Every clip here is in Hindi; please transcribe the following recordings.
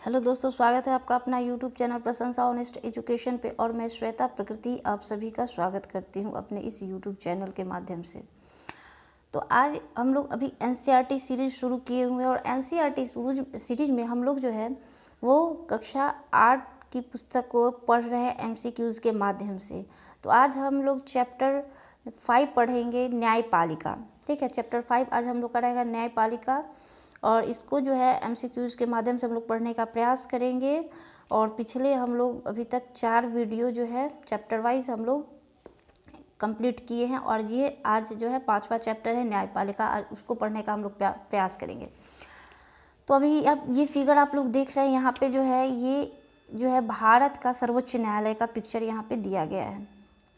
हेलो दोस्तों, स्वागत है आपका अपना यूट्यूब चैनल प्रशंसा ऑनेस्ट एजुकेशन पे। और मैं श्वेता प्रकृति आप सभी का स्वागत करती हूँ अपने इस यूट्यूब चैनल के माध्यम से। तो आज हम लोग अभी एनसीईआरटी सीरीज़ शुरू किए हुए हैं और एनसीईआरटी सीरीज में हम लोग जो है वो कक्षा 8 की पुस्तक को पढ़ रहे हैं एमसीक्यूज़ के माध्यम से। तो आज हम लोग चैप्टर 5 पढ़ेंगे, न्यायपालिका। ठीक है, चैप्टर 5 आज हम लोग का रहेगा न्यायपालिका और इसको जो है एमसीक्यूज़ के माध्यम से हम लोग पढ़ने का प्रयास करेंगे। और पिछले हम लोग अभी तक 4 वीडियो जो है चैप्टर वाइज हम लोग कंप्लीट किए हैं और ये आज जो है 5वां चैप्टर है न्यायपालिका, आज उसको पढ़ने का हम लोग प्रयास करेंगे। तो अभी अब ये फिगर आप लोग देख रहे हैं, यहाँ पे जो है ये जो है भारत का सर्वोच्च न्यायालय का पिक्चर यहाँ पे दिया गया है।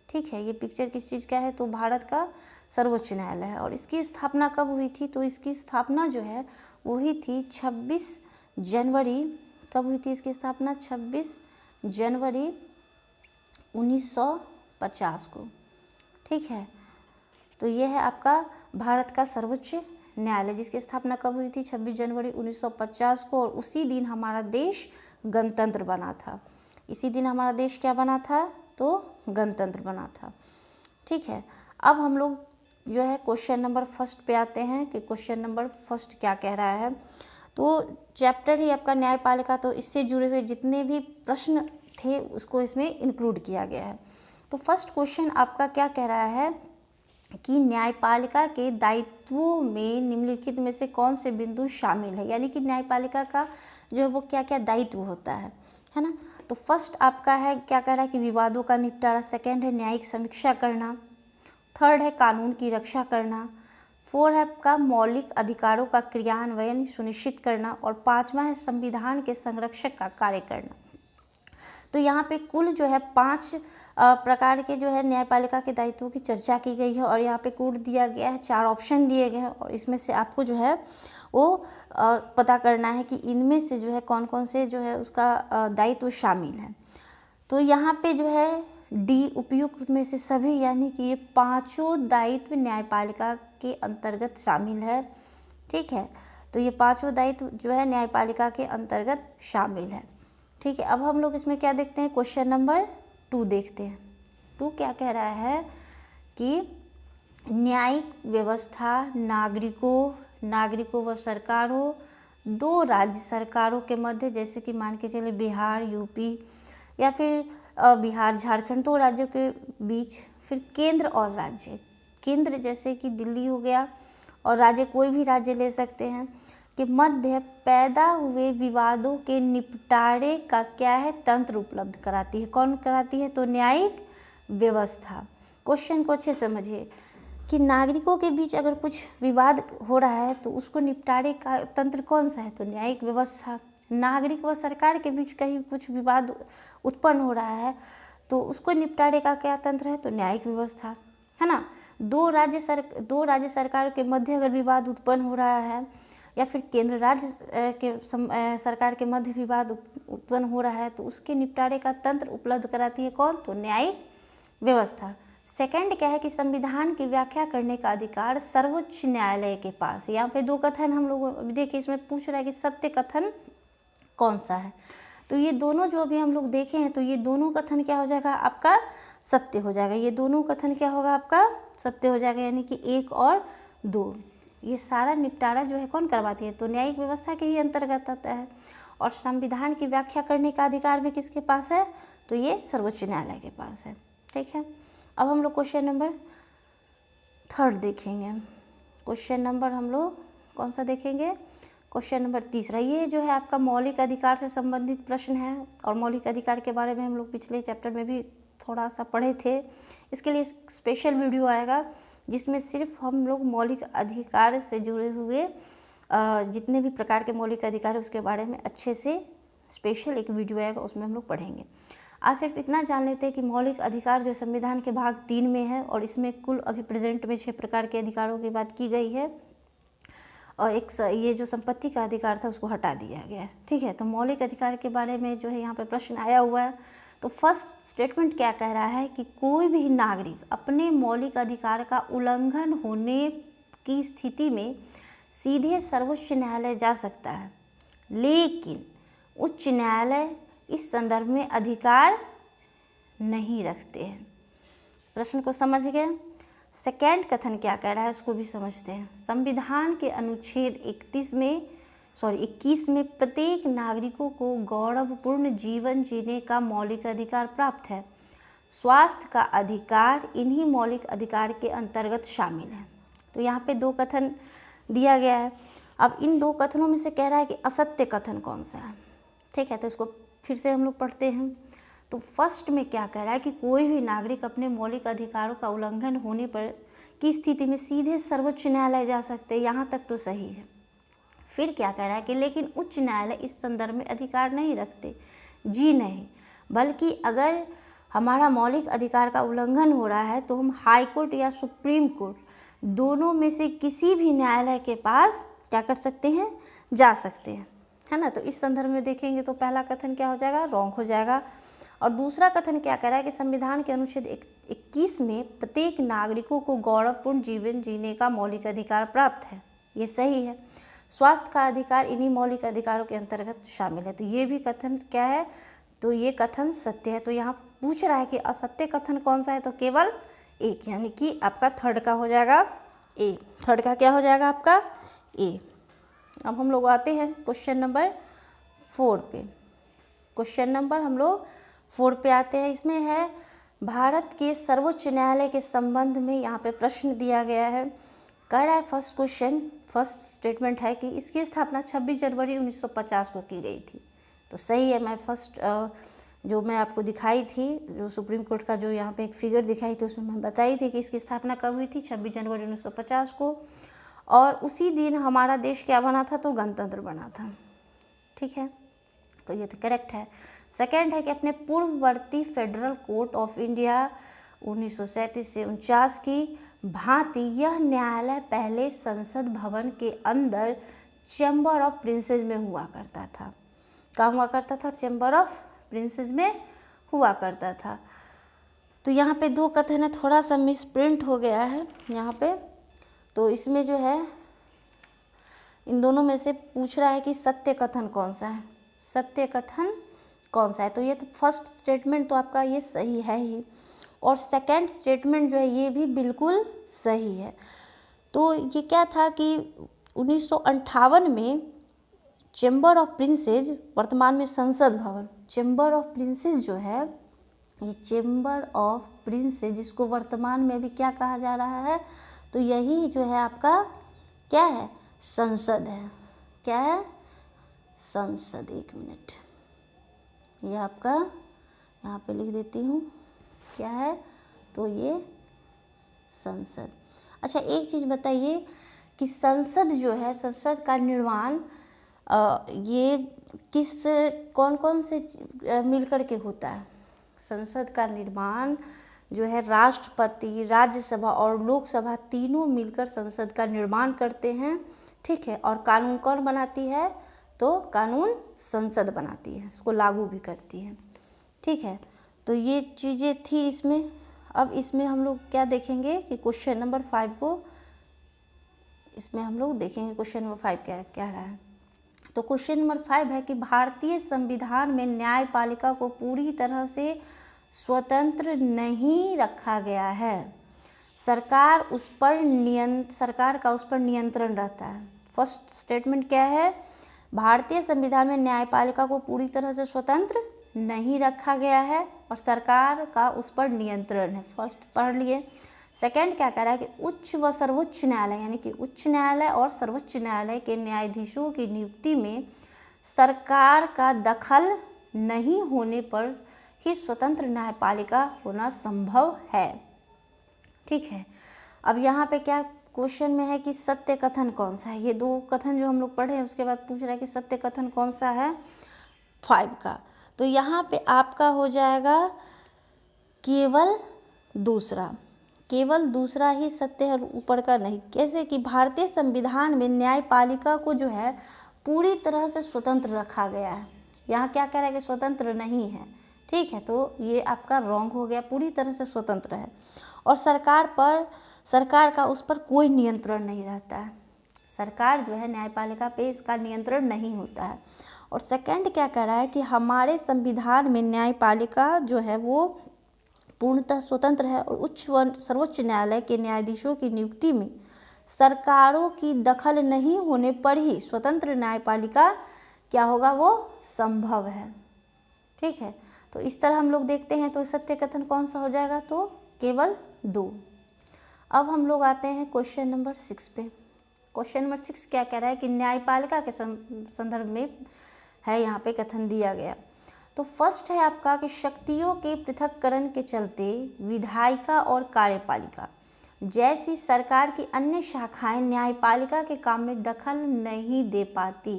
ठीक है, ये पिक्चर किस चीज़ का है? तो भारत का सर्वोच्च न्यायालय है। और इसकी स्थापना कब हुई थी? तो इसकी स्थापना जो है वो हुई थी 26 जनवरी। कब हुई थी इसकी स्थापना? 26 जनवरी 1950 को। ठीक है, तो ये है आपका भारत का सर्वोच्च न्यायालय जिसकी स्थापना कब हुई थी? 26 जनवरी 1950 को। और उसी दिन हमारा देश गणतंत्र बना था। इसी दिन हमारा देश क्या बना था? तो गणतंत्र बना था। ठीक है, अब हम लोग जो है क्वेश्चन नंबर फर्स्ट पे आते हैं कि क्वेश्चन नंबर फर्स्ट क्या कह रहा है। तो चैप्टर ही आपका न्यायपालिका, तो इससे जुड़े हुए जितने भी प्रश्न थे उसको इसमें इंक्लूड किया गया है। तो फर्स्ट क्वेश्चन आपका क्या कह रहा है कि न्यायपालिका के दायित्वों में निम्नलिखित में से कौन से बिंदु शामिल है, यानी कि न्यायपालिका का जो है वो क्या क्या दायित्व होता है ना। तो फर्स्ट आपका है क्या कह रहा है कि विवादों का निपटारा, सेकंड है न्यायिक समीक्षा करना, थर्ड है कानून की रक्षा करना, फोर है आपका मौलिक अधिकारों का क्रियान्वयन सुनिश्चित करना और पांचवा है संविधान के संरक्षक का कार्य करना। तो यहाँ पे कुल जो है 5 प्रकार के जो है न्यायपालिका के दायित्वों की चर्चा की गई है और यहाँ पे कोड दिया गया है, 4 ऑप्शन दिए गए हैं और इसमें से आपको जो है वो पता करना है कि इनमें से जो है कौन कौन से जो है उसका दायित्व शामिल है। तो यहाँ पे जो है डी उपयुक्त में से सभी, यानी कि ये 5 दायित्व न्यायपालिका के अंतर्गत शामिल है। ठीक है, तो ये 5 दायित्व जो है न्यायपालिका के अंतर्गत शामिल है। ठीक है, अब हम लोग इसमें क्या देखते हैं? क्वेश्चन नंबर 2 देखते हैं। 2 क्या कह रहा है कि न्यायिक व्यवस्था नागरिकों व सरकारों, 2 राज्य सरकारों के मध्य, जैसे कि मान के चले बिहार यूपी या फिर बिहार झारखंड, 2 राज्यों के बीच, फिर केंद्र और राज्य, केंद्र जैसे कि दिल्ली हो गया और राज्य कोई भी राज्य ले सकते हैं, के मध्य पैदा हुए विवादों के निपटारे का क्या है? तंत्र उपलब्ध कराती है। कौन कराती है? तो न्यायिक व्यवस्था। क्वेश्चन को अच्छे समझिए कि नागरिकों के बीच अगर कुछ विवाद हो रहा है तो उसको निपटारे का तंत्र कौन सा है? तो न्यायिक व्यवस्था। नागरिक व सरकार के बीच कहीं कुछ विवाद उत्पन्न हो रहा है तो उसको निपटारे का क्या तंत्र है? तो न्यायिक व्यवस्था, है ना। 2 राज्य सरकार के मध्य अगर विवाद उत्पन्न हो रहा है या फिर केंद्र राज्य के सरकार के मध्य विवाद उत्पन्न हो रहा है तो उसके निपटारे का तंत्र उपलब्ध कराती है कौन? तो न्यायिक व्यवस्था। सेकंड क्या है कि संविधान की व्याख्या करने का अधिकार सर्वोच्च न्यायालय के पास। यहाँ पे 2 कथन हम लोग देखिए, इसमें पूछ रहा है कि सत्य कथन कौन सा है। तो ये दोनों जो अभी हम लोग देखे हैं तो ये दोनों कथन क्या हो जाएगा? आपका सत्य हो जाएगा। ये दोनों कथन क्या होगा? आपका सत्य हो जाएगा, यानी कि 1 और 2। ये सारा निपटारा जो है कौन करवाती है? तो न्यायिक व्यवस्था के ही अंतर्गत आता है। और संविधान की व्याख्या करने का अधिकार भी किसके पास है? तो ये सर्वोच्च न्यायालय के पास है। ठीक है, अब हम लोग क्वेश्चन नंबर 3 देखेंगे। क्वेश्चन नंबर हम लोग कौन सा देखेंगे? Question number 3। ये जो है आपका मौलिक अधिकार से संबंधित प्रश्न है और मौलिक अधिकार के बारे में हम लोग पिछले चैप्टर में भी थोड़ा सा पढ़े थे। इसके लिए स्पेशल वीडियो आएगा जिसमें सिर्फ हम लोग मौलिक अधिकार से जुड़े हुए जितने भी प्रकार के मौलिक अधिकार है उसके बारे में अच्छे से स्पेशल एक वीडियो आएगा, उसमें हम लोग पढ़ेंगे। आज सिर्फ इतना जान लेते हैं कि मौलिक अधिकार जो संविधान के भाग 3 में है और इसमें कुल अभी प्रेजेंट में 6 प्रकार के अधिकारों की बात की गई है और एक ये जो संपत्ति का अधिकार था उसको हटा दिया गया है। ठीक है, तो मौलिक अधिकार के बारे में जो है यहाँ पे प्रश्न आया हुआ है। तो फर्स्ट स्टेटमेंट क्या कह रहा है कि कोई भी नागरिक अपने मौलिक अधिकार का उल्लंघन होने की स्थिति में सीधे सर्वोच्च न्यायालय जा सकता है, लेकिन उच्च न्यायालय इस संदर्भ में अधिकार नहीं रखते हैं। प्रश्न को समझ गए। सेकेंड कथन क्या कह रहा है उसको भी समझते हैं। संविधान के अनुच्छेद 21 में प्रत्येक नागरिकों को गौरवपूर्ण जीवन जीने का मौलिक अधिकार प्राप्त है। स्वास्थ्य का अधिकार इन्हीं मौलिक अधिकार के अंतर्गत शामिल है। तो यहाँ पे 2 कथन दिया गया है। अब इन 2 कथनों में से कह रहा है कि असत्य कथन कौन सा है। ठीक है, तो इसको फिर से हम लोग पढ़ते हैं। तो फर्स्ट में क्या कह रहा है कि कोई भी नागरिक अपने मौलिक अधिकारों का उल्लंघन होने पर की स्थिति में सीधे सर्वोच्च न्यायालय जा सकते हैं, यहाँ तक तो सही है। फिर क्या कह रहा है कि लेकिन उच्च न्यायालय इस संदर्भ में अधिकार नहीं रखते। जी नहीं, बल्कि अगर हमारा मौलिक अधिकार का उल्लंघन हो रहा है तो हम हाई कोर्ट या सुप्रीम कोर्ट दोनों में से किसी भी न्यायालय के पास क्या कर सकते हैं, जा सकते हैं, है ना। तो इस संदर्भ में देखेंगे तो पहला कथन क्या हो जाएगा, रॉन्ग हो जाएगा। और दूसरा कथन क्या कह रहा है कि संविधान के अनुच्छेद 21 में प्रत्येक नागरिकों को गौरवपूर्ण जीवन जीने का मौलिक अधिकार प्राप्त है, ये सही है। स्वास्थ्य का अधिकार इन्हीं मौलिक अधिकारों के अंतर्गत शामिल है, तो ये भी कथन क्या है, तो ये कथन सत्य है। तो यहाँ पूछ रहा है कि असत्य कथन कौन सा है, तो केवल एक, यानी कि आपका थर्ड का हो जाएगा ए। थर्ड का क्या हो जाएगा आपका ए। अब हम लोग आते हैं क्वेश्चन नंबर 4 पे। क्वेश्चन नंबर हम लोग 4 पे आते हैं। इसमें है भारत के सर्वोच्च न्यायालय के संबंध में यहाँ पे प्रश्न दिया गया है। कह रहा है फर्स्ट स्टेटमेंट है कि इसकी स्थापना 26 जनवरी 1950 को की गई थी। तो सही है। मैं जो मैं आपको दिखाई थी, जो सुप्रीम कोर्ट का जो यहाँ पे एक फिगर दिखाई थी, उसमें मैं बताई थी कि इसकी स्थापना कब हुई थी, 26 जनवरी 1950 को। और उसी दिन हमारा देश क्या बना था, तो गणतंत्र बना था। ठीक है, तो ये तो करेक्ट है। सेकंड है कि अपने पूर्ववर्ती फेडरल कोर्ट ऑफ इंडिया 1937 से 49 की भांति यह न्यायालय पहले संसद भवन के अंदर चैम्बर ऑफ प्रिंसेस में हुआ करता था। कहाँ हुआ करता था, चैम्बर ऑफ प्रिंसेस में हुआ करता था। तो यहाँ पे 2 कथन है, थोड़ा सा मिस प्रिंट हो गया है यहाँ पे। तो इसमें जो है इन दोनों में से पूछ रहा है कि सत्य कथन कौन सा है, सत्य कथन कौन सा है। तो ये तो फर्स्ट स्टेटमेंट तो आपका ये सही है ही, और सेकंड स्टेटमेंट जो है ये भी बिल्कुल सही है। तो ये क्या था कि 1958 में चैम्बर ऑफ प्रिंसेस, वर्तमान में संसद भवन, चैम्बर ऑफ प्रिंसेस जो है, ये चैम्बर ऑफ प्रिंसेस जिसको वर्तमान में भी क्या कहा जा रहा है, तो यही जो है आपका क्या है, संसद है। क्या है, संसद। 1 मिनट, ये आपका यहाँ पे लिख देती हूँ, क्या है, तो ये संसद। अच्छा, एक चीज़ बताइए कि संसद जो है, संसद का निर्माण ये कौन कौन से मिलकर के होता है। संसद का निर्माण जो है राष्ट्रपति, राज्यसभा और लोकसभा तीनों मिलकर संसद का निर्माण करते हैं। ठीक है, और कानून कौन बनाती है, तो कानून संसद बनाती है, उसको लागू भी करती है। ठीक है, तो ये चीज़ें थी इसमें। अब इसमें हम लोग क्या देखेंगे कि क्वेश्चन नंबर 5 को इसमें हम लोग देखेंगे। क्वेश्चन नंबर 5 क्या रहा है, तो क्वेश्चन नंबर 5 है कि भारतीय संविधान में न्यायपालिका को पूरी तरह से स्वतंत्र नहीं रखा गया है। सरकार का उस पर नियंत्रण रहता है। फर्स्ट स्टेटमेंट क्या है, भारतीय संविधान में न्यायपालिका को पूरी तरह से स्वतंत्र नहीं रखा गया है और सरकार का उस पर नियंत्रण है। फर्स्ट पढ़ लिए। सेकंड क्या कह रहा है कि उच्च व सर्वोच्च न्यायालय, यानी कि उच्च न्यायालय और सर्वोच्च न्यायालय के न्यायाधीशों की नियुक्ति में सरकार का दखल नहीं होने पर ही स्वतंत्र न्यायपालिका होना संभव है। ठीक है, अब यहाँ पे क्या क्वेश्चन में है कि सत्य कथन कौन सा है। ये 2 कथन जो हम लोग पढ़े हैं, उसके बाद पूछ रहा है कि सत्य कथन कौन सा है 5 का। तो यहाँ पे आपका हो जाएगा केवल दूसरा ही सत्य है, ऊपर का नहीं। कैसे कि भारतीय संविधान में न्यायपालिका को जो है पूरी तरह से स्वतंत्र रखा गया है। यहाँ क्या कह रहा है कि स्वतंत्र नहीं है। ठीक है, तो ये आपका रॉन्ग हो गया, पूरी तरह से स्वतंत्र है। और सरकार का उस पर कोई नियंत्रण नहीं रहता है। सरकार जो है न्यायपालिका पे इसका नियंत्रण नहीं होता है। और सेकंड क्या कह रहा है कि हमारे संविधान में न्यायपालिका जो है वो पूर्णतः स्वतंत्र है और उच्च व सर्वोच्च न्यायालय के न्यायाधीशों की नियुक्ति में सरकारों की दखल नहीं होने पर ही स्वतंत्र न्यायपालिका क्या होगा, वो संभव है। ठीक है, तो इस तरह हम लोग देखते हैं। तो सत्य कथन कौन सा हो जाएगा, तो केवल 2। अब हम लोग आते हैं क्वेश्चन नंबर 6 पे। क्वेश्चन नंबर 6 क्या कह रहा है कि न्यायपालिका के संदर्भ में है, यहाँ पे कथन दिया गया। तो फर्स्ट है आपका कि शक्तियों के पृथक्करण के चलते विधायिका और कार्यपालिका जैसी सरकार की अन्य शाखाएं न्यायपालिका के काम में दखल नहीं दे पाती।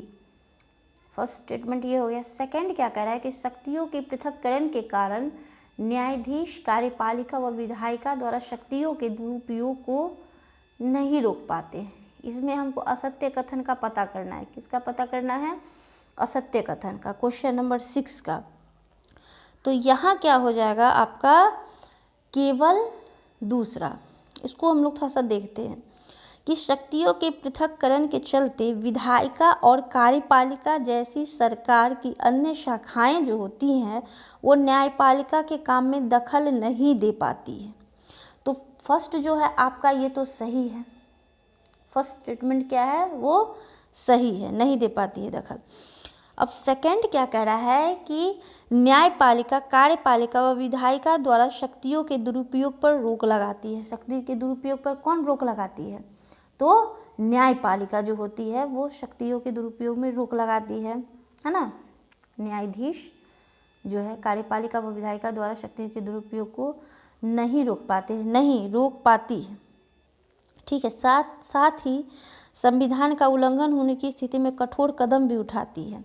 फर्स्ट स्टेटमेंट ये हो गया। सेकंड क्या कह रहा है कि शक्तियों के पृथक्करण के कारण न्यायाधीश कार्यपालिका व विधायिका द्वारा शक्तियों के दुरुपयोग को नहीं रोक पाते। इसमें हमको असत्य कथन का पता करना है। किसका पता करना है, असत्य कथन का, क्वेश्चन नंबर 6 का। तो यहाँ क्या हो जाएगा आपका, केवल दूसरा। इसको हम लोग थोड़ा सा देखते हैं कि शक्तियों के पृथक्करण के चलते विधायिका और कार्यपालिका जैसी सरकार की अन्य शाखाएं जो होती हैं वो न्यायपालिका के काम में दखल नहीं दे पाती है। तो फर्स्ट जो है आपका ये तो सही है, फर्स्ट स्टेटमेंट क्या है, वो सही है, नहीं दे पाती है दखल। अब सेकंड क्या कह रहा है कि न्यायपालिका कार्यपालिका व विधायिका द्वारा शक्तियों के दुरुपयोग पर रोक लगाती है। शक्ति के दुरुपयोग पर कौन रोक लगाती है, तो न्यायपालिका जो होती है वो शक्तियों के दुरुपयोग में रोक लगाती है ना। न्यायाधीश जो है कार्यपालिका व विधायिका द्वारा शक्तियों के दुरुपयोग को नहीं रोक पाते, नहीं रोक पाती है। ठीक है, साथ ही संविधान का उल्लंघन होने की स्थिति में कठोर कदम भी उठाती है।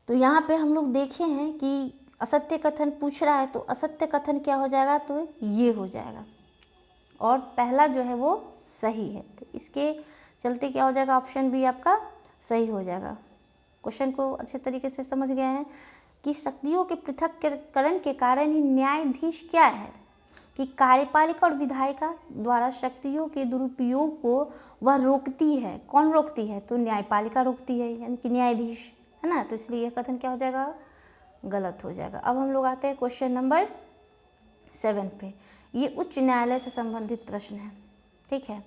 तो यहाँ पे हम लोग देखे हैं कि असत्य कथन पूछ रहा है, तो असत्य कथन क्या हो जाएगा, तो ये हो जाएगा, और पहला जो है वो सही है। तो इसके चलते क्या हो जाएगा, ऑप्शन बी आपका सही हो जाएगा। क्वेश्चन को अच्छे तरीके से समझ गए हैं कि शक्तियों के पृथक्करण के कारण ही न्यायाधीश क्या है कि कार्यपालिका और विधायिका द्वारा शक्तियों के दुरुपयोग को वह रोकती है। कौन रोकती है, तो न्यायपालिका रोकती है, यानी कि न्यायाधीश, है ना। तो इसलिए यह कथन क्या हो जाएगा, गलत हो जाएगा। अब हम लोग आते हैं क्वेश्चन नंबर 7 पे। ये उच्च न्यायालय से संबंधित प्रश्न है। ठीक है,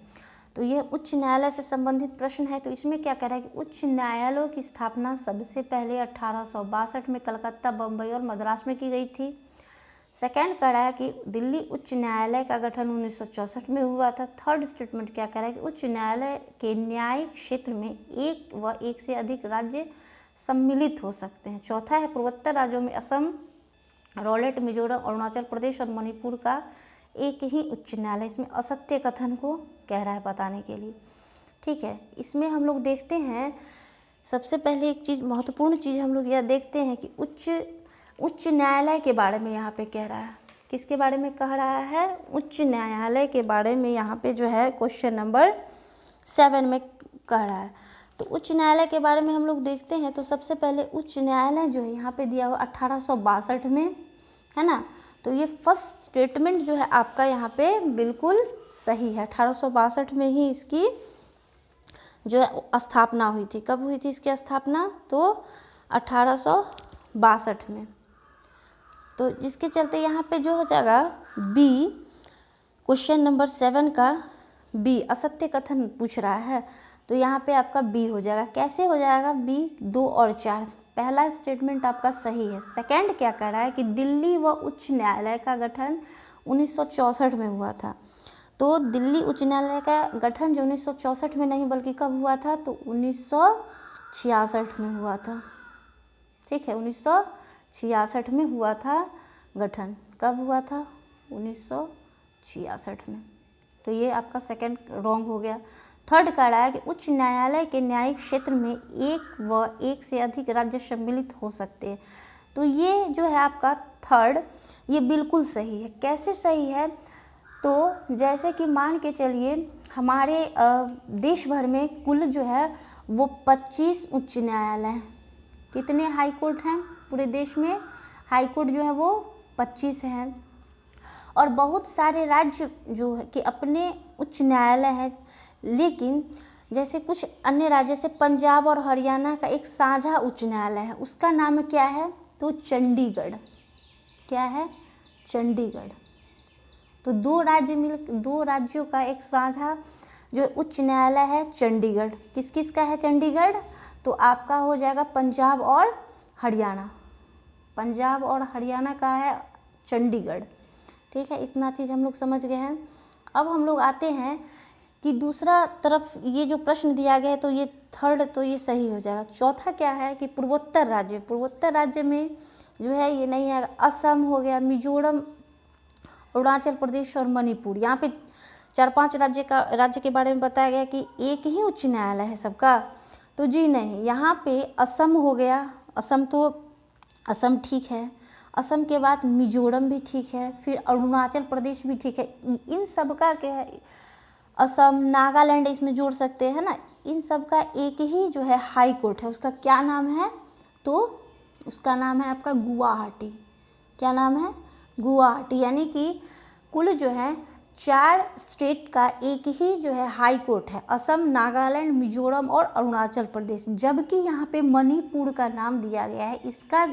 तो ये उच्च न्यायालय से संबंधित प्रश्न है। तो इसमें क्या कह रहा है कि उच्च न्यायालयों की स्थापना सबसे पहले 1862 में कलकत्ता, बम्बई और मद्रास में की गई थी। सेकंड कह रहा है कि दिल्ली उच्च न्यायालय का गठन 1964 में हुआ था। थर्ड स्टेटमेंट क्या कह रहा है कि उच्च न्यायालय के न्यायिक क्षेत्र में एक व एक से अधिक राज्य सम्मिलित हो सकते हैं। चौथा है पूर्वोत्तर राज्यों में असम, रोलेट, मिजोरम, अरुणाचल प्रदेश और मणिपुर का एक ही उच्च न्यायालय। इसमें असत्य कथन को कह रहा है बताने के लिए। ठीक है, इसमें हम लोग देखते हैं सबसे पहले एक चीज़, महत्वपूर्ण चीज़ हम लोग यह देखते हैं कि उच्च न्यायालय के बारे में यहाँ पे कह रहा है। किसके बारे में कह रहा है, उच्च न्यायालय के बारे में यहाँ पे जो है क्वेश्चन नंबर 7 में कह रहा है। तो उच्च न्यायालय के बारे में हम लोग देखते हैं। तो सबसे पहले उच्च न्यायालय जो है यहाँ पे दिया हुआ 1862 में, है ना। तो ये फर्स्ट स्टेटमेंट जो है आपका यहाँ पे बिल्कुल सही है। 1862 में ही इसकी जो है स्थापना हुई थी। कब हुई थी इसकी स्थापना, तो 1862 में। तो जिसके चलते यहाँ पे जो हो जाएगा बी, क्वेश्चन नंबर 7 का बी, असत्य कथन पूछ रहा है, तो यहाँ पे आपका बी हो जाएगा। कैसे हो जाएगा बी, 2 और 4। पहला स्टेटमेंट आपका सही है। सेकंड क्या कह रहा है कि दिल्ली व उच्च न्यायालय का गठन 1964 में हुआ था। तो दिल्ली उच्च न्यायालय का गठन जो 1964 में नहीं बल्कि कब हुआ था, तो 1966 में हुआ था। ठीक है, 1966 में हुआ था गठन। कब हुआ था, 1966 में। तो ये आपका सेकंड रॉन्ग हो गया। थर्ड कह रहा है कि उच्च न्यायालय के न्यायिक क्षेत्र में एक व एक से अधिक राज्य सम्मिलित हो सकते हैं। तो ये जो है आपका थर्ड, ये बिल्कुल सही है। कैसे सही है, तो जैसे कि मान के चलिए हमारे देश भर में कुल जो है वो 25 उच्च न्यायालय हैं। कितने हाई कोर्ट हैं पूरे देश में, हाई कोर्ट जो है वो 25 हैं। और बहुत सारे राज्य जो है कि अपने उच्च न्यायालय हैं, लेकिन जैसे कुछ अन्य राज्य से पंजाब और हरियाणा का एक साझा उच्च न्यायालय है, उसका नाम क्या है? तो चंडीगढ़। क्या है? चंडीगढ़। तो दो राज्यों का एक साझा जो उच्च न्यायालय है चंडीगढ़। किस किस का है चंडीगढ़? तो आपका हो जाएगा पंजाब और हरियाणा। पंजाब और हरियाणा का है चंडीगढ़। ठीक है, इतना चीज़ हम लोग समझ गए हैं। अब हम लोग आते हैं कि दूसरा तरफ ये जो प्रश्न दिया गया है तो ये थर्ड तो ये सही हो जाएगा। चौथा क्या है कि पूर्वोत्तर राज्य में जो है ये नहीं है, असम हो गया, मिजोरम, अरुणाचल प्रदेश और मणिपुर। यहाँ पे 4-5 राज्य के बारे में बताया गया कि एक ही उच्च न्यायालय है सबका। तो जी नहीं, यहाँ पे असम हो गया, असम ठीक है। असम के बाद मिजोरम भी ठीक है, फिर अरुणाचल प्रदेश भी ठीक है। इन सब का क्या है, असम, नागालैंड इसमें जोड़ सकते हैं ना। इन सब का एक ही जो है हाई कोर्ट है, उसका क्या नाम है? तो उसका नाम है आपका गुवाहाटी। क्या नाम है? गुवाहाटी। यानी कि कुल जो है 4 स्टेट का एक ही जो है हाई कोर्ट है, असम, नागालैंड, मिजोरम और अरुणाचल प्रदेश। जबकि यहाँ पे मणिपुर का नाम दिया गया है, इसका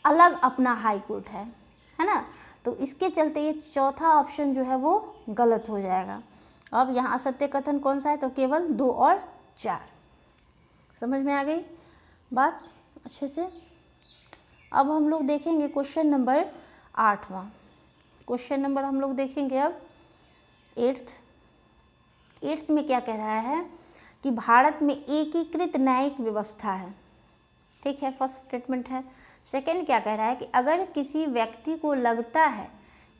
अलग अपना हाई कोर्ट है ना। तो इसके चलते ये चौथा ऑप्शन जो है वो गलत हो जाएगा। अब यहाँ असत्य कथन कौन सा है? तो केवल 2 और 4। समझ में आ गई बात अच्छे से? अब हम लोग देखेंगे क्वेश्चन नंबर 8वां। क्वेश्चन नंबर हम लोग देखेंगे अब 8th में क्या कह रहा है कि भारत में एकीकृत न्यायिक व्यवस्था है। ठीक है, फर्स्ट स्टेटमेंट है। सेकंड क्या कह रहा है कि अगर किसी व्यक्ति को लगता है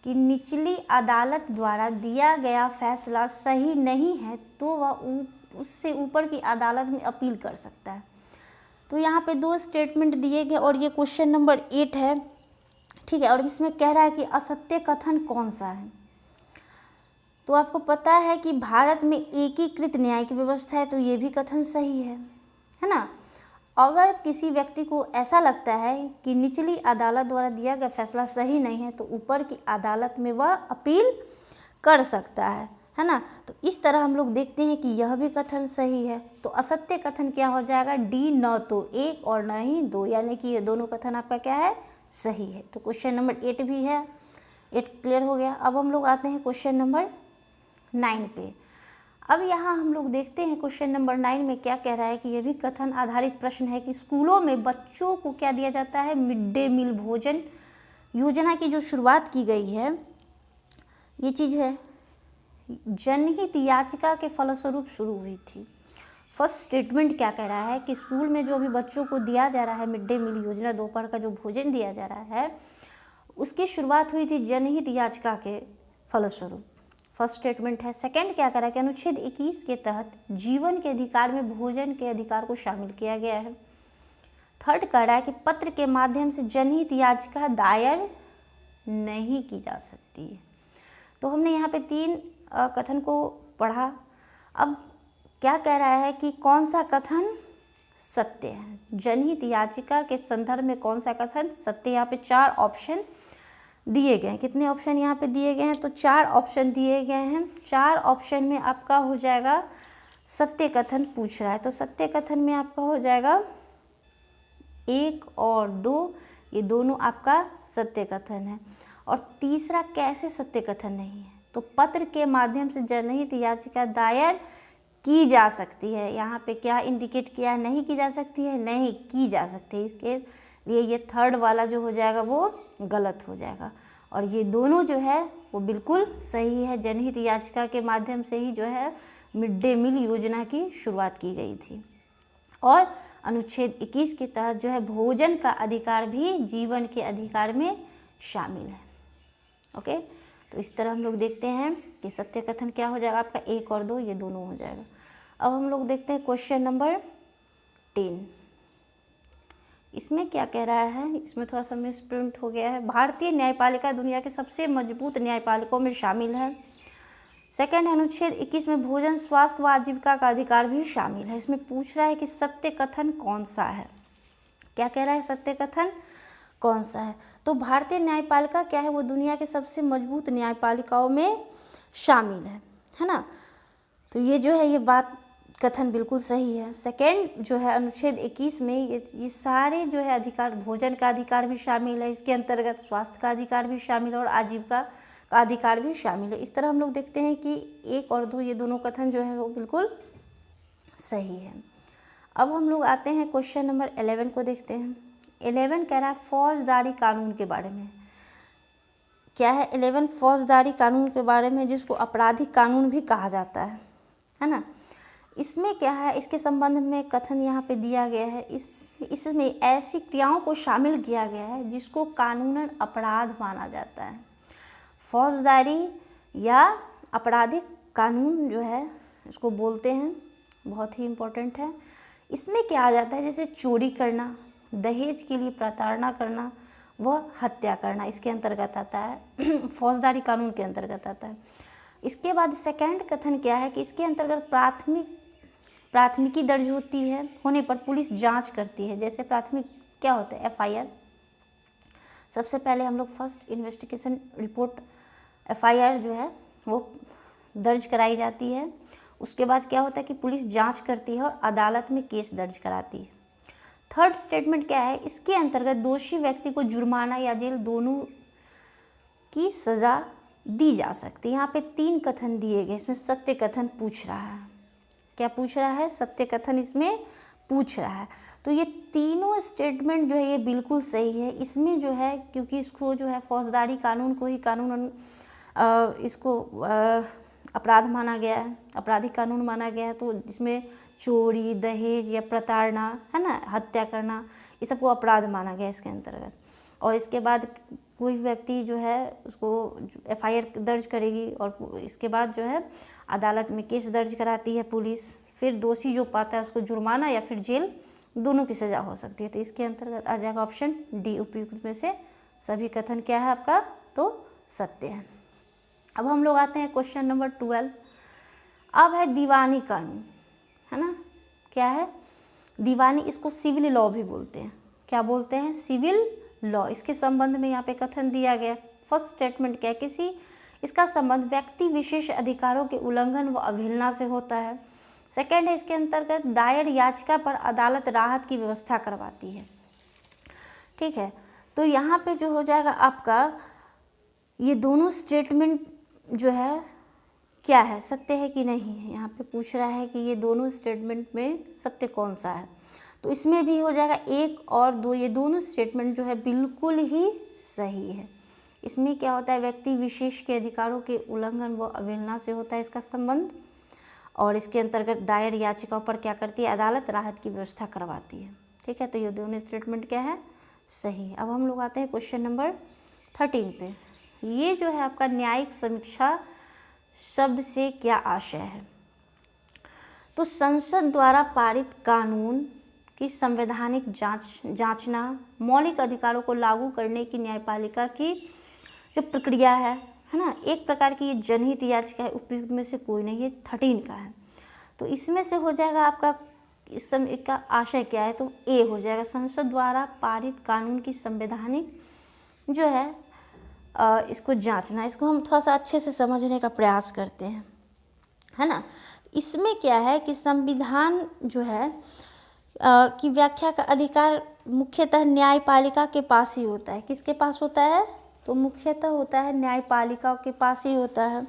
कि निचली अदालत द्वारा दिया गया फैसला सही नहीं है तो वह उससे ऊपर की अदालत में अपील कर सकता है। तो यहाँ पे 2 स्टेटमेंट दिए गए और ये क्वेश्चन नंबर 8 है। ठीक है, और इसमें कह रहा है कि असत्य कथन कौन सा है? तो आपको पता है कि भारत में एकीकृत न्यायिक व्यवस्था है, तो ये भी कथन सही है ना। अगर किसी व्यक्ति को ऐसा लगता है कि निचली अदालत द्वारा दिया गया फैसला सही नहीं है तो ऊपर की अदालत में वह अपील कर सकता है ना। तो इस तरह हम लोग देखते हैं कि यह भी कथन सही है। तो असत्य कथन क्या हो जाएगा? डी, न तो 1 और न ही 2, यानी कि ये दोनों कथन आपका क्या है? सही है। तो क्वेश्चन नंबर 8 भी है, 8 क्लियर हो गया। अब हम लोग आते हैं क्वेश्चन नंबर 9 पे। अब यहाँ हम लोग देखते हैं क्वेश्चन नंबर 9 में क्या कह रहा है कि यह भी कथन आधारित प्रश्न है कि स्कूलों में बच्चों को क्या दिया जाता है? मिड डे मील भोजन योजना की जो शुरुआत की गई है, ये चीज़ है जनहित याचिका के फलस्वरूप शुरू हुई थी। फर्स्ट स्टेटमेंट क्या कह रहा है कि स्कूल में जो भी बच्चों को दिया जा रहा है मिड डे मील योजना, दोपहर का जो भोजन दिया जा रहा है, उसकी शुरुआत हुई थी जनहित याचिका के फलस्वरूप। फर्स्ट स्टेटमेंट है। सेकंड क्या करा कि अनुच्छेद 21 के तहत जीवन के अधिकार में भोजन के अधिकार को शामिल किया गया है। थर्ड कह रहा है कि पत्र के माध्यम से जनहित याचिका दायर नहीं की जा सकती है। तो हमने यहाँ पे 3 कथन को पढ़ा। अब क्या कह रहा है कि कौन सा कथन सत्य है? जनहित याचिका के संदर्भ में कौन सा कथन सत्य? यहाँ पे 4 ऑप्शन दिए गए हैं। कितने ऑप्शन यहाँ पे दिए गए हैं? तो 4 ऑप्शन दिए गए हैं। 4 ऑप्शन में आपका हो जाएगा सत्य कथन पूछ रहा है, तो सत्य कथन में आपका हो जाएगा 1 और 2, ये दोनों आपका सत्य कथन है। और तीसरा कैसे सत्य कथन नहीं है? तो पत्र के माध्यम से जनहित याचिका दायर की जा सकती है। यहाँ पे क्या इंडिकेट किया? नहीं की जा सकती है, नहीं की जा सकती है। इसके लिए ये थर्ड वाला जो हो जाएगा वो गलत हो जाएगा। और ये दोनों जो है वो बिल्कुल सही है। जनहित याचिका के माध्यम से ही जो है मिड डे मील योजना की शुरुआत की गई थी। और अनुच्छेद 21 के तहत जो है भोजन का अधिकार भी जीवन के अधिकार में शामिल है। ओके, तो इस तरह हम लोग देखते हैं कि सत्य कथन क्या हो जाएगा आपका 1 और 2, ये दोनों हो जाएगा। अब हम लोग देखते हैं क्वेश्चन नंबर 10। इसमें क्या कह रहा है? इसमें थोड़ा सा मिसप्रिंट हो गया है। भारतीय न्यायपालिका दुनिया के सबसे मजबूत न्यायपालिकाओं में शामिल है। सेकंड, अनुच्छेद 21 में भोजन, स्वास्थ्य व आजीविका का अधिकार भी शामिल है। इसमें पूछ रहा है कि सत्य कथन कौन सा है? क्या कह रहा है? सत्य कथन कौन सा है? तो भारतीय न्यायपालिका क्या है? वो दुनिया के सबसे मजबूत न्यायपालिकाओं में शामिल है ना। तो ये जो है ये बात कथन बिल्कुल सही है। सेकेंड जो है अनुच्छेद 21 में ये सारे जो है अधिकार, भोजन का अधिकार भी शामिल है, इसके अंतर्गत स्वास्थ्य का अधिकार भी शामिल है और आजीविका का अधिकार भी शामिल है। इस तरह हम लोग देखते हैं कि 1 और 2 ये दोनों कथन जो है वो बिल्कुल सही है। अब हम लोग आते हैं क्वेश्चन नंबर 11 को देखते हैं। 11 कह रहा है फौजदारी कानून के बारे में। क्या है 11? फौजदारी कानून के बारे में, जिसको आपराधिक कानून भी कहा जाता है ना। इसमें क्या है, इसके संबंध में कथन यहाँ पे दिया गया है। इसमें ऐसी क्रियाओं को शामिल किया गया है जिसको कानूनन अपराध माना जाता है। फौजदारी या आपराधिक कानून जो है इसको बोलते हैं, बहुत ही इम्पोर्टेंट है। इसमें क्या आ जाता है, जैसे चोरी करना, दहेज के लिए प्रताड़ना करना, वह हत्या करना इसके अंतर्गत आता है, फौजदारी कानून के अंतर्गत आता है। इसके बाद सेकंड कथन क्या है कि इसके अंतर्गत प्राथमिकी दर्ज होती है, होने पर पुलिस जांच करती है। जैसे प्राथमिक क्या होता है, FIR। सबसे पहले हम लोग फर्स्ट इन्वेस्टिगेशन रिपोर्ट FIR जो है वो दर्ज कराई जाती है। उसके बाद क्या होता है कि पुलिस जांच करती है और अदालत में केस दर्ज कराती है। थर्ड स्टेटमेंट क्या है, इसके अंतर्गत दोषी व्यक्ति को जुर्माना या जेल दोनों की सज़ा दी जा सकती है। यहाँ पे 3 कथन दिए गए, इसमें सत्य कथन पूछ रहा है। क्या पूछ रहा है? सत्य कथन इसमें पूछ रहा है। तो ये तीनों स्टेटमेंट जो है ये बिल्कुल सही है। इसमें जो है, क्योंकि इसको जो है फौजदारी कानून को ही कानून इसको अपराध माना गया है, आपराधिक कानून माना गया है, तो इसमें चोरी, दहेज या प्रताड़ना, है ना, हत्या करना, ये सबको अपराध माना गया इसके अंतर्गत। और इसके बाद कोई व्यक्ति जो है उसको FIR दर्ज करेगी और इसके बाद जो है अदालत में केस दर्ज कराती है पुलिस। फिर दोषी जो पाता है उसको जुर्माना या फिर जेल दोनों की सज़ा हो सकती है। तो इसके अंतर्गत आ जाएगा ऑप्शन डी, उपयुक्त में से सभी कथन क्या है आपका, तो सत्य है। अब हम लोग आते हैं क्वेश्चन नंबर 12। अब है दीवानी कानून, है ना। क्या है? दीवानी, इसको सिविल लॉ भी बोलते हैं। क्या बोलते हैं? Civil law. इसके संबंध में यहाँ पे कथन दिया गया। फर्स्ट स्टेटमेंट क्या है, इसका संबंध व्यक्ति विशेष अधिकारों के उल्लंघन व अवहेलना से होता है। सेकेंड है, इसके अंतर्गत दायर याचिका पर अदालत राहत की व्यवस्था करवाती है। ठीक है, तो यहाँ पे जो हो जाएगा आपका, ये दोनों स्टेटमेंट जो है क्या है, सत्य है कि नहीं है। यहाँ पे पूछ रहा है कि ये दोनों स्टेटमेंट में सत्य कौन सा है। तो इसमें भी हो जाएगा 1 और 2, ये दोनों स्टेटमेंट जो है बिल्कुल ही सही है। इसमें क्या होता है, व्यक्ति विशेष के अधिकारों के उल्लंघन व अवहेलना से होता है इसका संबंध। और इसके अंतर्गत दायर याचिकाओं पर क्या करती है, अदालत राहत की व्यवस्था करवाती है। ठीक है, तो ये दोनों स्टेटमेंट क्या है, सही। अब हम लोग आते हैं क्वेश्चन नंबर 13 पे। ये जो है आपका न्यायिक समीक्षा शब्द से क्या आशय है। तो संसद द्वारा पारित कानून की संवैधानिक जांचना, मौलिक अधिकारों को लागू करने की न्यायपालिका की जो प्रक्रिया है ना, एक प्रकार की ये जनहित याचिका है, उपयुक्त में से कोई नहीं। ये 13 का है। तो इसमें से हो जाएगा आपका, इस समय का आशय क्या है, तो ए हो जाएगा, संसद द्वारा पारित कानून की संवैधानिक जो है इसको जांचना। इसको हम थोड़ा सा अच्छे से समझने का प्रयास करते हैं, है ना। इसमें क्या है कि संविधान जो है की व्याख्या का अधिकार मुख्यतः न्यायपालिका के पास ही होता है। किसके पास होता है, तो मुख्यतः होता है न्यायपालिका के पास ही होता है।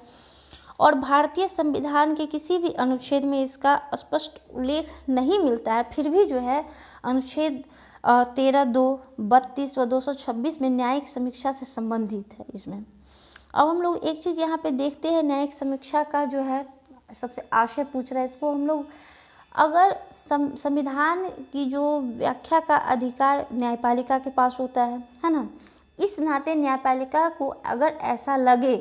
और भारतीय संविधान के किसी भी अनुच्छेद में इसका स्पष्ट उल्लेख नहीं मिलता है, फिर भी जो है अनुच्छेद 13, 2, 32 व 226 में न्यायिक समीक्षा से संबंधित है इसमें। अब हम लोग एक चीज़ यहाँ पे देखते हैं, न्यायिक समीक्षा का जो है सबसे आशय पूछ रहा है। इसको हम लोग, अगर संविधान की जो व्याख्या का अधिकार न्यायपालिका के पास होता है ना, इस नाते न्यायपालिका को अगर ऐसा लगे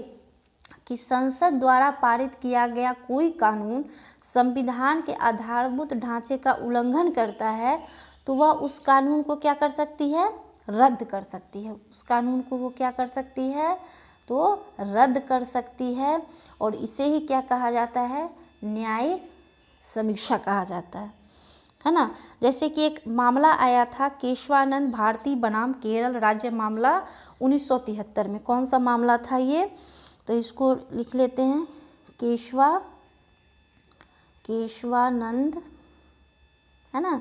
कि संसद द्वारा पारित किया गया कोई कानून संविधान के आधारभूत ढांचे का उल्लंघन करता है, तो वह उस कानून को क्या कर सकती है, रद्द कर सकती है। उस कानून को वो क्या कर सकती है, तो रद्द कर सकती है। और इसे ही क्या कहा जाता है, न्यायिक समीक्षा कहा जाता है ना। जैसे कि एक मामला आया था केशवानंद भारती बनाम केरल राज्य मामला 1973 में। कौन सा मामला था ये, तो इसको लिख लेते हैं, केशवानंद, है ना,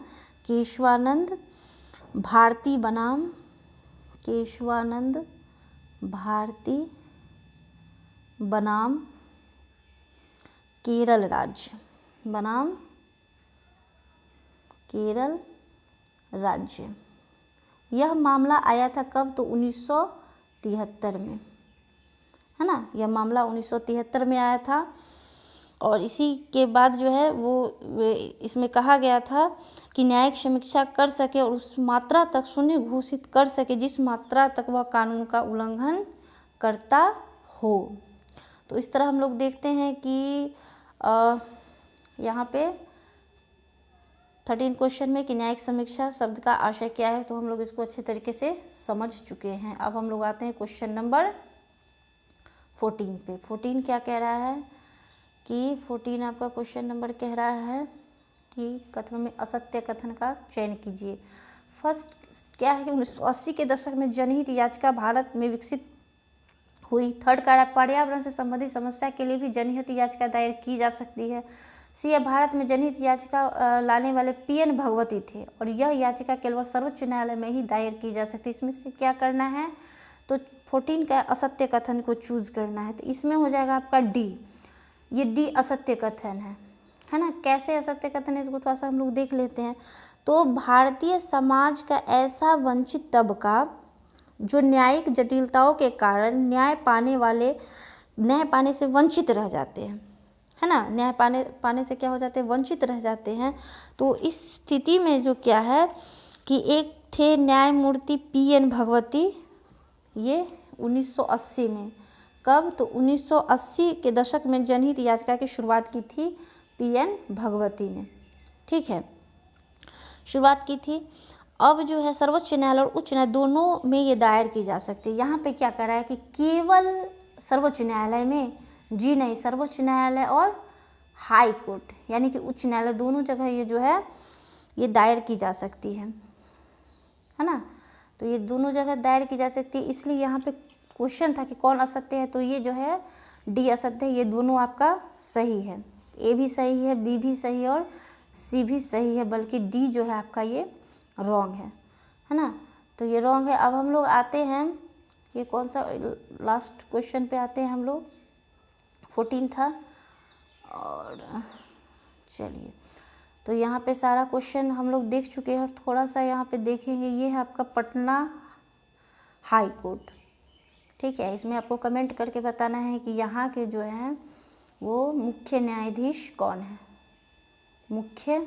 केशवानंद भारती बनाम, केशवानंद भारती बनाम केरल राज्य, बनाम केरल राज्य। यह मामला आया था कब? तो 1973 में, है ना, यह मामला 1973 में आया था। और इसी के बाद जो है वो इसमें कहा गया था कि न्यायिक समीक्षा कर सके और उस मात्रा तक शून्य घोषित कर सके जिस मात्रा तक वह कानून का उल्लंघन करता हो। तो इस तरह हम लोग देखते हैं कि यहाँ पे 13 क्वेश्चन में कि न्यायिक समीक्षा शब्द का आशय क्या है, तो हम लोग इसको अच्छे तरीके से समझ चुके हैं। अब हम लोग आते हैं क्वेश्चन नंबर 14 पे। 14 क्या कह रहा है कि 14 आपका क्वेश्चन नंबर कह रहा है कि कथनों में असत्य कथन का चयन कीजिए। फर्स्ट क्या है कि 1980 के दशक में जनहित याचिका भारत में विकसित हुई। थर्ड कह रहा है पर्यावरण से संबंधित समस्या के लिए भी जनहित याचिका दायर की जा सकती है। सी, भारत में जनहित याचिका लाने वाले पीएन भगवती थे और यह याचिका केवल सर्वोच्च न्यायालय में ही दायर की जा सकती है। इसमें से क्या करना है? तो 14 का असत्य कथन को चूज करना है। तो इसमें हो जाएगा आपका डी, ये डी असत्य कथन है ना। कैसे असत्य कथन है इसको थोड़ा सा हम लोग देख लेते हैं। तो भारतीय समाज का ऐसा वंचित तबका जो न्यायिक जटिलताओं के कारण न्याय पाने से वंचित रह जाते हैं, है ना, न्याय पाने से क्या हो जाते हैं? वंचित रह जाते हैं। तो इस स्थिति में जो क्या है कि एक थे न्यायमूर्ति पीएन भगवती, ये 1980 में, कब? तो 1980 के दशक में जनहित याचिका की शुरुआत की थी पीएन भगवती ने, ठीक है, शुरुआत की थी। अब जो है सर्वोच्च न्यायालय और उच्च न्यायालय दोनों में ये दायर की जा सकती है। यहाँ पे क्या कर रहा है कि केवल सर्वोच्च न्यायालय में, जी नहीं, सर्वोच्च न्यायालय और हाई कोर्ट यानी कि उच्च न्यायालय दोनों जगह ये जो है ये दायर की जा सकती है ना। तो ये दोनों जगह दायर की जा सकती है। इसलिए यहाँ पे क्वेश्चन था कि कौन असत्य है, तो ये जो है डी असत्य है। ये दोनों आपका सही है, ए भी सही है, बी भी सही है और सी भी सही है, बल्कि डी जो है आपका ये रॉन्ग है ना। तो ये रॉन्ग है। अब हम लोग आते हैं, ये कौन सा लास्ट क्वेश्चन पे आते हैं हम लोग, 14 था। और चलिए, तो यहाँ पे सारा क्वेश्चन हम लोग देख चुके हैं और थोड़ा सा यहाँ पे देखेंगे। ये है आपका पटना हाई कोर्ट, ठीक है। इसमें आपको कमेंट करके बताना है कि यहाँ के जो हैं वो मुख्य न्यायाधीश कौन है, मुख्य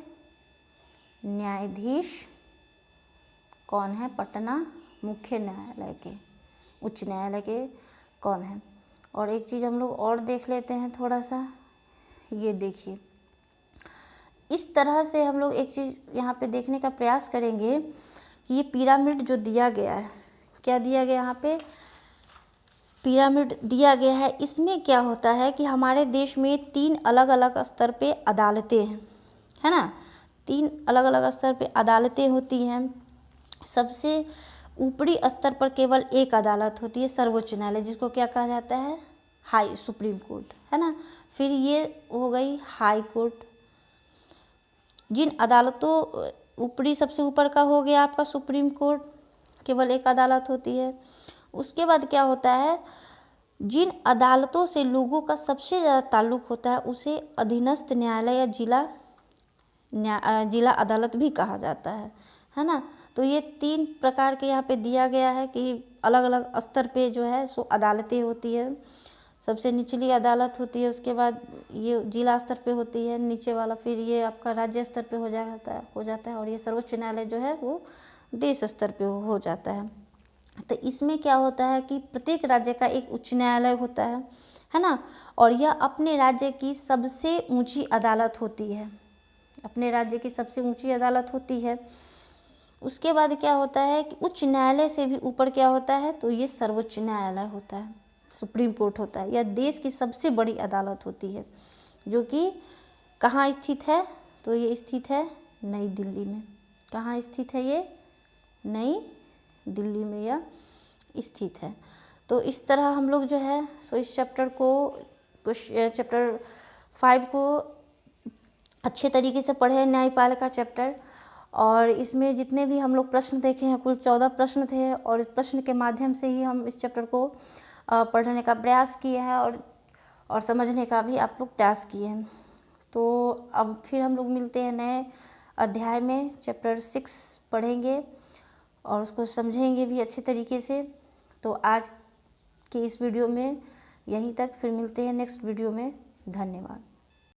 न्यायाधीश कौन है पटना मुख्य न्यायालय के, उच्च न्यायालय के कौन है। और एक चीज़ हम लोग और देख लेते हैं थोड़ा सा, ये देखिए, इस तरह से हम लोग एक चीज़ यहाँ पे देखने का प्रयास करेंगे कि ये पिरामिड जो दिया गया है, क्या दिया गया यहाँ पे, पिरामिड दिया गया है। इसमें क्या होता है कि हमारे देश में 3 अलग अलग स्तर पे अदालतें हैं, है ना, 3 अलग अलग स्तर पे अदालतें होती हैं। सबसे ऊपरी स्तर पर केवल एक अदालत होती है, सर्वोच्च न्यायालय, जिसको क्या कहा जाता है, हाई सुप्रीम कोर्ट, है ना। फिर ये हो गई हाई कोर्ट। जिन अदालतों, ऊपरी सबसे ऊपर का हो गया आपका सुप्रीम कोर्ट, केवल एक अदालत होती है। उसके बाद क्या होता है, जिन अदालतों से लोगों का सबसे ज़्यादा ताल्लुक़ होता है उसे अधीनस्थ न्यायालय या जिला अदालत भी कहा जाता है ना। तो ये 3 प्रकार के यहाँ पे दिया गया है कि अलग अलग स्तर पे जो है सो अदालतें होती है। सबसे निचली अदालत होती है, उसके बाद ये जिला स्तर पे होती है नीचे वाला, फिर ये आपका राज्य स्तर पे हो जाता है और ये सर्वोच्च न्यायालय जो है वो देश स्तर पे हो जाता है। तो इसमें क्या होता है कि प्रत्येक राज्य का एक उच्च न्यायालय होता है ना, और यह अपने राज्य की सबसे ऊंची अदालत होती है, अपने राज्य की सबसे ऊंची अदालत होती है। उसके बाद क्या होता है कि उच्च न्यायालय से भी ऊपर क्या होता है, तो ये सर्वोच्च न्यायालय होता है, सुप्रीम कोर्ट होता है। यह देश की सबसे बड़ी अदालत होती है, जो कि कहाँ स्थित है, तो ये स्थित है नई दिल्ली में। कहाँ स्थित है, ये नई दिल्ली में यह स्थित है। तो इस तरह हम लोग जो है सो इस चैप्टर 5 को अच्छे तरीके से पढ़े न्यायपालिका चैप्टर। और इसमें जितने भी हम लोग प्रश्न देखे हैं, कुल 14 प्रश्न थे, और इस प्रश्न के माध्यम से ही हम इस चैप्टर को पढ़ने का प्रयास किए हैं और समझने का भी आप लोग प्रयास किए हैं। तो अब फिर हम लोग मिलते हैं नए अध्याय में, चैप्टर 6 पढ़ेंगे और उसको समझेंगे भी अच्छे तरीके से। तो आज के इस वीडियो में यहीं तक, फिर मिलते हैं नेक्स्ट वीडियो में। धन्यवाद।